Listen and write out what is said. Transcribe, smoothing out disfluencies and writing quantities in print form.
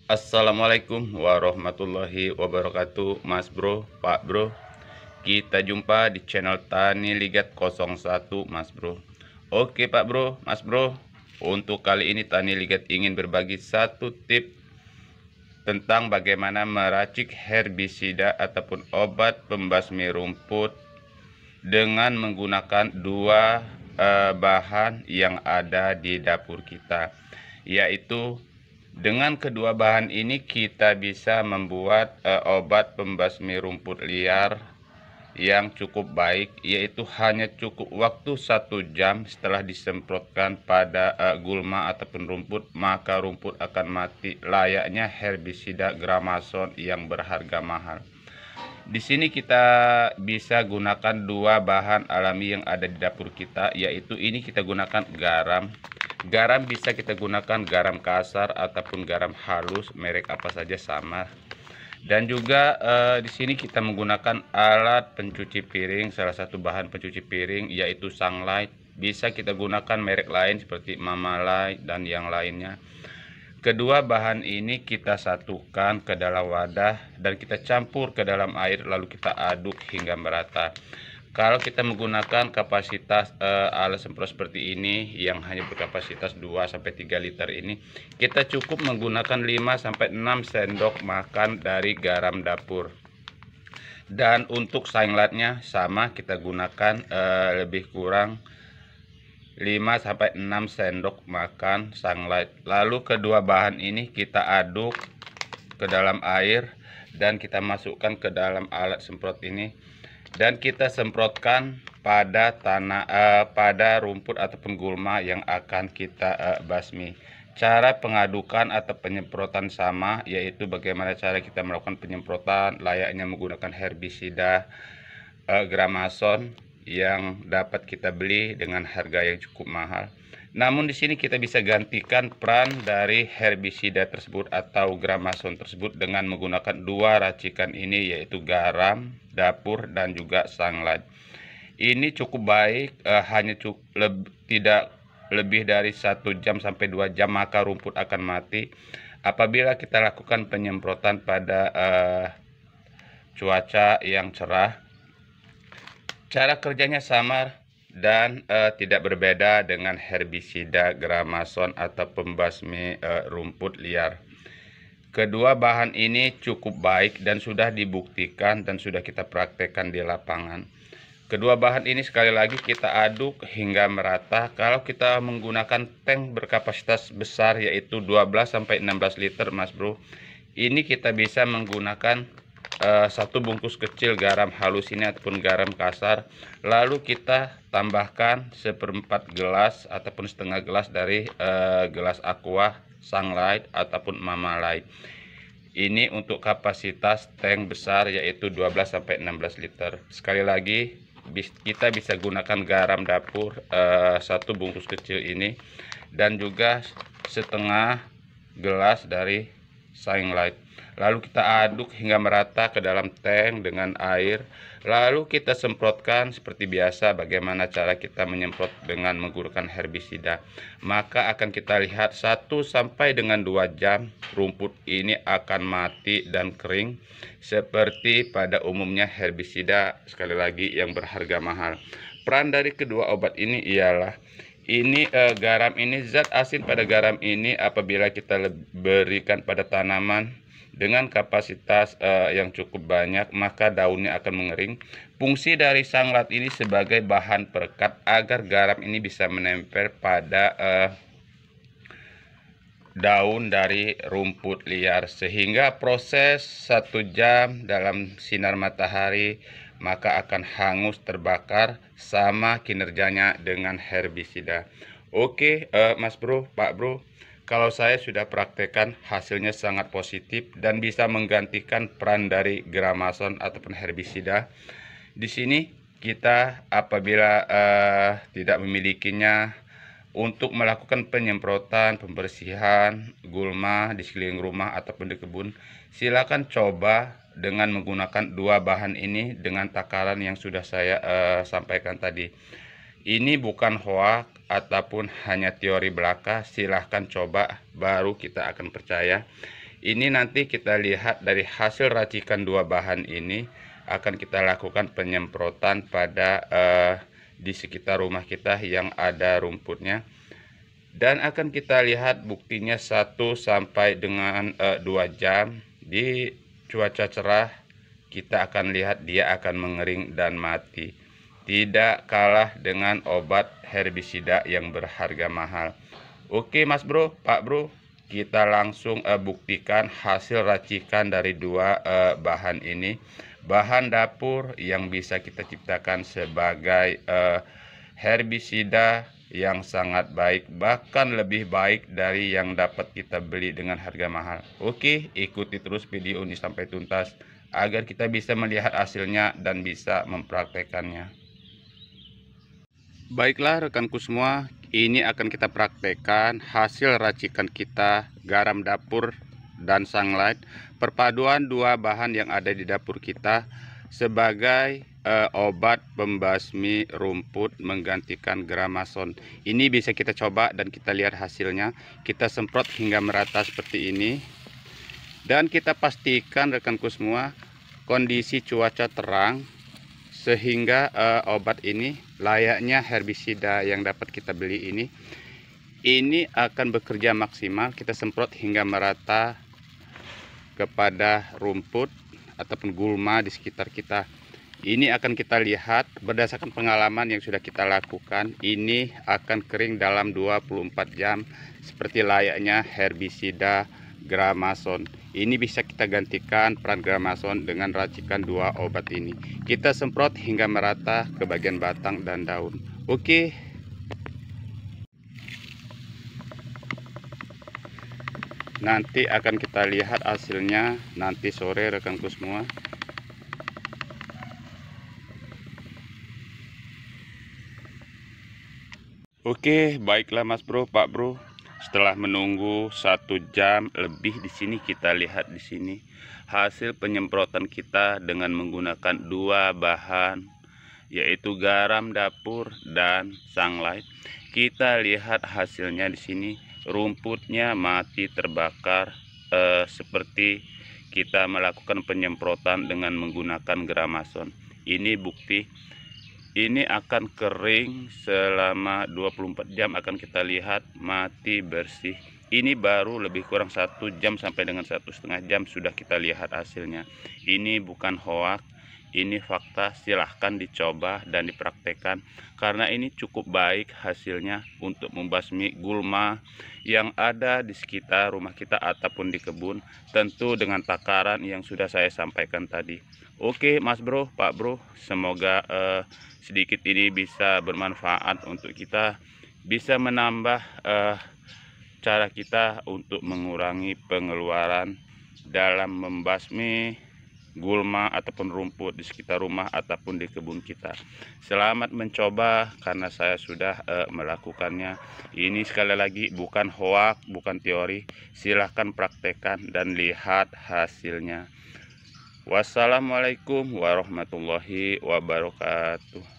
Assalamualaikum warahmatullahi wabarakatuh, Mas Bro, Pak Bro. Kita jumpa di channel Tani Ligat 01, Mas Bro. Oke, Pak Bro, Mas Bro. Untuk kali ini Tani Ligat ingin berbagi satu tip tentang bagaimana meracik herbisida ataupun obat pembasmi rumput dengan menggunakan dua bahan yang ada di dapur kita, yaitu dengan kedua bahan ini kita bisa membuat obat pembasmi rumput liar yang cukup baik, yaitu hanya cukup waktu 1 jam setelah disemprotkan pada gulma ataupun rumput, maka rumput akan mati layaknya herbisida Gramason yang berharga mahal. Di sini kita bisa gunakan dua bahan alami yang ada di dapur kita, yaitu ini kita gunakan garam. Garam bisa kita gunakan garam kasar ataupun garam halus, merek apa saja sama. Dan juga di sini kita menggunakan alat pencuci piring, salah satu bahan pencuci piring yaitu Sunlight. Bisa kita gunakan merek lain seperti Mamalite dan yang lainnya. Kedua bahan ini kita satukan ke dalam wadah dan kita campur ke dalam air, lalu kita aduk hingga merata. Kalau kita menggunakan kapasitas alat semprot seperti ini yang hanya berkapasitas 2-3 liter ini, kita cukup menggunakan 5-6 sendok makan dari garam dapur. Dan untuk Sunlightnya sama, kita gunakan lebih kurang 5-6 sendok makan Sunlight. Lalu kedua bahan ini kita aduk ke dalam air dan kita masukkan ke dalam alat semprot ini dan kita semprotkan pada pada rumput ataupun gulma yang akan kita basmi. Cara pengadukan atau penyemprotan sama, yaitu bagaimana cara kita melakukan penyemprotan layaknya menggunakan herbisida Gramason yang dapat kita beli dengan harga yang cukup mahal. Namun di sini kita bisa gantikan peran dari herbisida tersebut atau Gramason tersebut dengan menggunakan dua racikan ini, yaitu garam dapur dan juga Sunlight. Ini cukup baik, hanya tidak lebih dari 1 jam sampai 2 jam maka rumput akan mati apabila kita lakukan penyemprotan pada cuaca yang cerah. Cara kerjanya sama dan tidak berbeda dengan herbisida Gramason atau pembasmi rumput liar. Kedua bahan ini cukup baik dan sudah dibuktikan dan sudah kita praktekkan di lapangan. Kedua bahan ini sekali lagi kita aduk hingga merata. Kalau kita menggunakan tank berkapasitas besar yaitu 12-16 liter, Mas Bro, ini kita bisa menggunakan satu bungkus kecil garam halus ini ataupun garam kasar, lalu kita tambahkan 1/4 gelas ataupun setengah gelas dari gelas aqua Sunlight ataupun Mamalite. Ini untuk kapasitas tank besar yaitu 12-16 liter. Sekali lagi kita bisa gunakan garam dapur satu bungkus kecil ini dan juga setengah gelas dari Sunlight. Lalu kita aduk hingga merata ke dalam tank dengan air. Lalu kita semprotkan seperti biasa bagaimana cara kita menyemprot dengan menggunakan herbisida. Maka akan kita lihat 1-2 jam rumput ini akan mati dan kering seperti pada umumnya herbisida sekali lagi yang berharga mahal. Peran dari kedua obat ini ialah garam ini, zat asin pada garam ini apabila kita berikan pada tanaman dengan kapasitas yang cukup banyak maka daunnya akan mengering. Fungsi dari Sunlight ini sebagai bahan perekat agar garam ini bisa menempel pada daun dari rumput liar sehingga proses 1 jam dalam sinar matahari maka akan hangus terbakar, sama kinerjanya dengan herbisida. Oke, Mas Bro, Pak Bro, kalau saya sudah praktekkan hasilnya sangat positif dan bisa menggantikan peran dari Gramason ataupun herbisida. Di sini kita apabila tidak memilikinya, untuk melakukan penyemprotan pembersihan gulma di sekeliling rumah ataupun di kebun, silakan coba dengan menggunakan dua bahan ini dengan takaran yang sudah saya sampaikan tadi. Ini bukan hoax ataupun hanya teori belaka, silahkan coba baru kita akan percaya. Ini nanti kita lihat dari hasil racikan dua bahan ini, akan kita lakukan penyemprotan pada di sekitar rumah kita yang ada rumputnya, dan akan kita lihat buktinya 1 sampai dengan 2 jam di cuaca cerah. Kita akan lihat dia akan mengering dan mati, tidak kalah dengan obat herbisida yang berharga mahal. Oke Mas Bro, Pak Bro, kita langsung buktikan hasil racikan dari dua bahan ini, bahan dapur yang bisa kita ciptakan sebagai herbisida yang sangat baik, bahkan lebih baik dari yang dapat kita beli dengan harga mahal. Oke, ikuti terus video ini sampai tuntas agar kita bisa melihat hasilnya dan bisa mempraktekannya. Baiklah rekanku semua, ini akan kita praktekkan hasil racikan kita garam dapur dan sunlight, perpaduan dua bahan yang ada di dapur kita sebagai obat pembasmi rumput menggantikan gramason. Ini bisa kita coba dan kita lihat hasilnya. Kita semprot hingga merata seperti ini, dan kita pastikan rekanku semua kondisi cuaca terang, sehingga obat ini layaknya herbisida yang dapat kita beli ini akan bekerja maksimal. Kita semprot hingga merata kepada rumput ataupun gulma di sekitar kita. Ini akan kita lihat berdasarkan pengalaman yang sudah kita lakukan, ini akan kering dalam 24 jam seperti layaknya herbisida gramason. Ini bisa kita gantikan peran gramason dengan racikan dua obat ini. Kita semprot hingga merata ke bagian batang dan daun. Oke. Nanti akan kita lihat hasilnya nanti sore rekanku semua. Oke, baiklah Mas Bro, Pak Bro. Setelah menunggu 1 jam lebih di sini, kita lihat di sini hasil penyemprotan kita dengan menggunakan dua bahan, yaitu garam dapur dan sunlight. Kita lihat hasilnya di sini, rumputnya mati terbakar seperti kita melakukan penyemprotan dengan menggunakan gramason. Ini bukti. Ini akan kering selama 24 jam, akan kita lihat mati bersih. Ini baru lebih kurang 1 jam sampai dengan 1,5 jam sudah kita lihat hasilnya. Ini bukan hoak, ini fakta. Silahkan dicoba dan dipraktekkan, karena ini cukup baik hasilnya untuk membasmi gulma yang ada di sekitar rumah kita ataupun di kebun, tentu dengan takaran yang sudah saya sampaikan tadi. Oke Mas Bro, Pak Bro, semoga sedikit ini bisa bermanfaat untuk kita, bisa menambah cara kita untuk mengurangi pengeluaran dalam membasmi gulma ataupun rumput di sekitar rumah ataupun di kebun kita. Selamat mencoba, karena saya sudah melakukannya. Ini sekali lagi bukan hoak, bukan teori. Silahkan praktekkan dan lihat hasilnya. Wassalamualaikum warahmatullahi wabarakatuh.